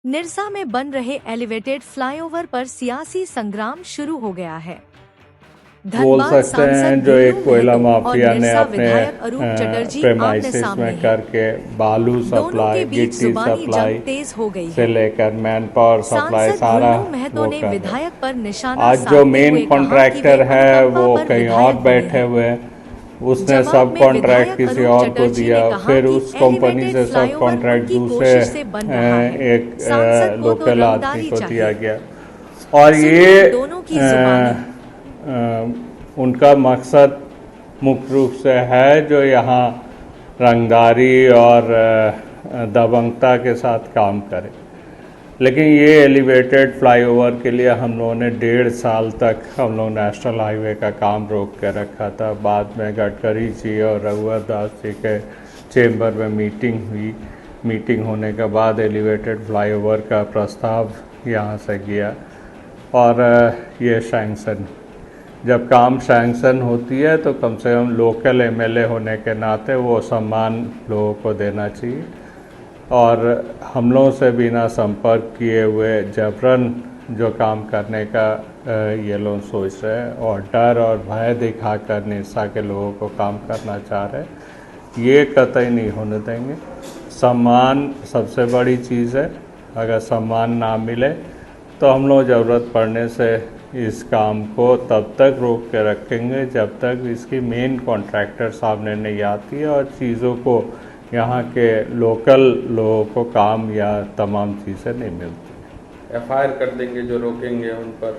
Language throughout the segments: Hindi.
निरसा में बन रहे एलिवेटेड फ्लाईओवर पर सियासी संग्राम शुरू हो गया है। बोल सकते हैं जो एक कोयला माफिया ने अपने प्रेमाइसिस में करके बालू सप्लाई, गिट्टी सप्लाई से लेकर मैन पावर सप्लाई सारा वो कर रहे हैं। आज जो मेन कॉन्ट्रैक्टर है वो कहीं और बैठे हुए हैं, उसने सब कॉन्ट्रैक्ट किसी और को दिया, फिर उस कंपनी से सब कॉन्ट्रैक्ट दूसरे एक लोकल आदमी को दिया गया। और ये उनका मकसद मुख्य रूप से है जो यहाँ रंगदारी और दबंगता के साथ काम करे। लेकिन ये एलिवेटेड फ्लाईओवर के लिए हम लोगों ने 1.5 साल तक हम लोग नेशनल हाईवे का काम रोक के रखा था। बाद में गडकरी जी और रघुवर दास जी के चेंबर में मीटिंग हुई। मीटिंग होने के बाद एलिवेटेड फ्लाईओवर का प्रस्ताव यहाँ से गया और ये सैंक्शन। जब काम सैंक्शन होती है तो कम से कम लोकल एमएलए होने के नाते वो सम्मान लोगों को देना चाहिए। और हम लोगों से बिना संपर्क किए हुए जबरन जो काम करने का ये लोग सोच रहे हैं और डर और भय दिखाकर निरसा के लोगों को काम करना चाह रहे हैं, ये कतई नहीं होने देंगे। सम्मान सबसे बड़ी चीज़ है। अगर सम्मान ना मिले तो हम लोग ज़रूरत पड़ने से इस काम को तब तक रोक के रखेंगे जब तक इसकी मेन कॉन्ट्रैक्टर सामने नहीं आती है और चीज़ों को यहाँ के लोकल लोगों को काम या तमाम चीज़ें नहीं मिलती। एफआईआर कर देंगे जो रोकेंगे उन पर।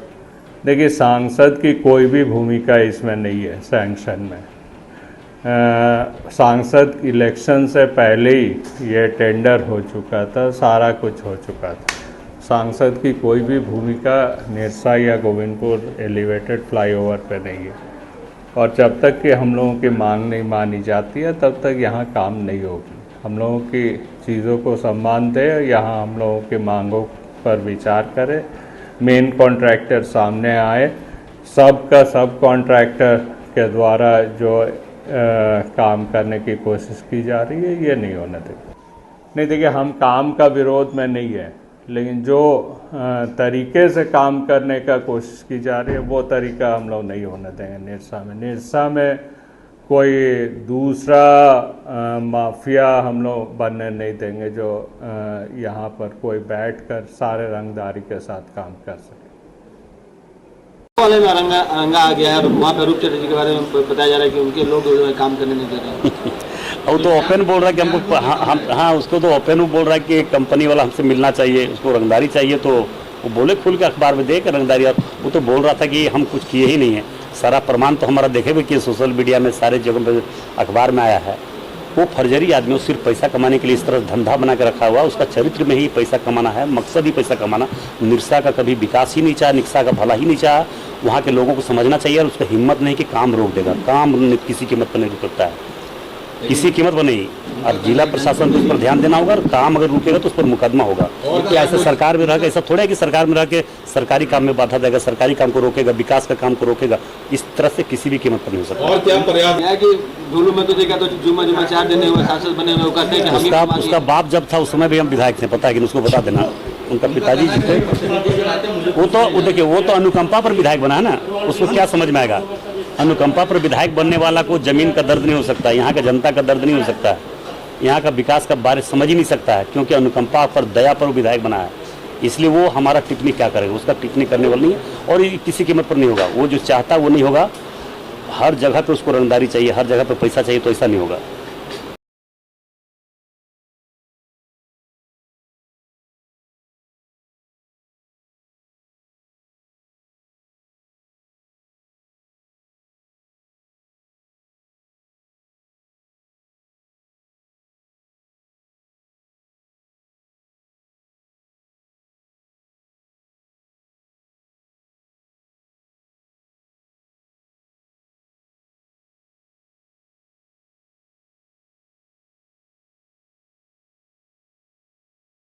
देखिए, सांसद की कोई भी भूमिका इसमें नहीं है सैंक्शन में। सांसद इलेक्शन से पहले ही ये टेंडर हो चुका था, सारा कुछ हो चुका था। सांसद की कोई भी भूमिका निरसा या गोविंदपुर एलिवेटेड फ्लाईओवर पे नहीं है और जब तक कि हम लोगों की मांग नहीं मानी जाती है तब तक यहाँ काम नहीं होगी। हम लोगों की चीज़ों को सम्मान दे, यहाँ हम लोगों की मांगों पर विचार करें, मेन कॉन्ट्रैक्टर सामने आए, सब का सब कॉन्ट्रैक्टर के द्वारा जो काम करने की कोशिश की जा रही है ये नहीं होने देगा। नहीं, देखिए, हम काम का विरोध में नहीं है, लेकिन जो तरीके से काम करने का कोशिश की जा रही है वो तरीका हम लोग नहीं होने देंगे निरसा में। निरसा में कोई दूसरा माफिया हम लोग बनने नहीं देंगे जो यहाँ पर कोई बैठकर सारे रंगदारी के साथ काम कर सके। वाले में रंगा आ गया है, वहाँ पे रूप चटर्जी के बारे में बताया जा रहा है कि उनके लोग काम करने नहीं दे रहे। वो तो ओपन बोल रहा है कि हमको हाँ उसको तो ओपन बोल रहा है कि कंपनी वाला हमसे मिलना चाहिए, उसको रंगदारी चाहिए। तो वो बोले खुल के अखबार में दे के रंगदारी। और वो तो बोल रहा था कि हम कुछ किए ही नहीं है। सारा प्रमाण तो हमारा देखे हुए कि सोशल मीडिया में सारे जगह पे अखबार में आया है। वो फर्जरी आदमी, वो सिर्फ पैसा कमाने के लिए इस तरह धंधा बना के रखा हुआ। उसका चरित्र में ही पैसा कमाना है, मकसद ही पैसा कमाना। निरसा का कभी विकास ही नहीं चाहा, निरसा का भला ही नहीं चाहा। वहाँ के लोगों को समझना चाहिए और उसका हिम्मत नहीं कि काम रोक देगा। काम किसी कीमत पर नहीं रुकता है, किसी कीमत पर नहीं। और जिला प्रशासन को उस पर ध्यान देना होगा। और काम अगर रुकेगा तो उस पर मुकदमा होगा। क्या ऐसे सरकार में रह के ऐसा थोड़ा है कि सरकार में रह के सरकारी काम में बाधा देगा, सरकारी काम को रोकेगा, विकास का काम को रोकेगा। इस तरह से किसी भी कीमत पर नहीं हो सकता। और क्या प्रयास है कि धुलू में तो देखा तो जुम्मा 4 दिन हुए सांसद बने हुए कहते हैं कि उसका बाप जब था उस समय भी हम विधायक थे, पता है कि उसको बता देना। उनका पिताजी जी थे, वो देखिए वो तो अनुकंपा पर विधायक बना है ना, उसको क्या समझ में आएगा। अनुकंपा पर विधायक बनने वाला को जमीन का दर्द नहीं हो सकता, यहाँ का जनता का दर्द नहीं हो सकता है, यहाँ का विकास का बारे समझ ही नहीं सकता है, क्योंकि अनुकंपा पर दया पर विधायक बना है। इसलिए वो हमारा टिप्पणी क्या करेगा, उसका टिप्पणी करने वाला नहीं है और ये किसी कीमत पर नहीं होगा। वो जो चाहता है वो नहीं होगा। हर जगह पे उसको रंगदारी चाहिए, हर जगह पे पैसा चाहिए, तो ऐसा नहीं होगा।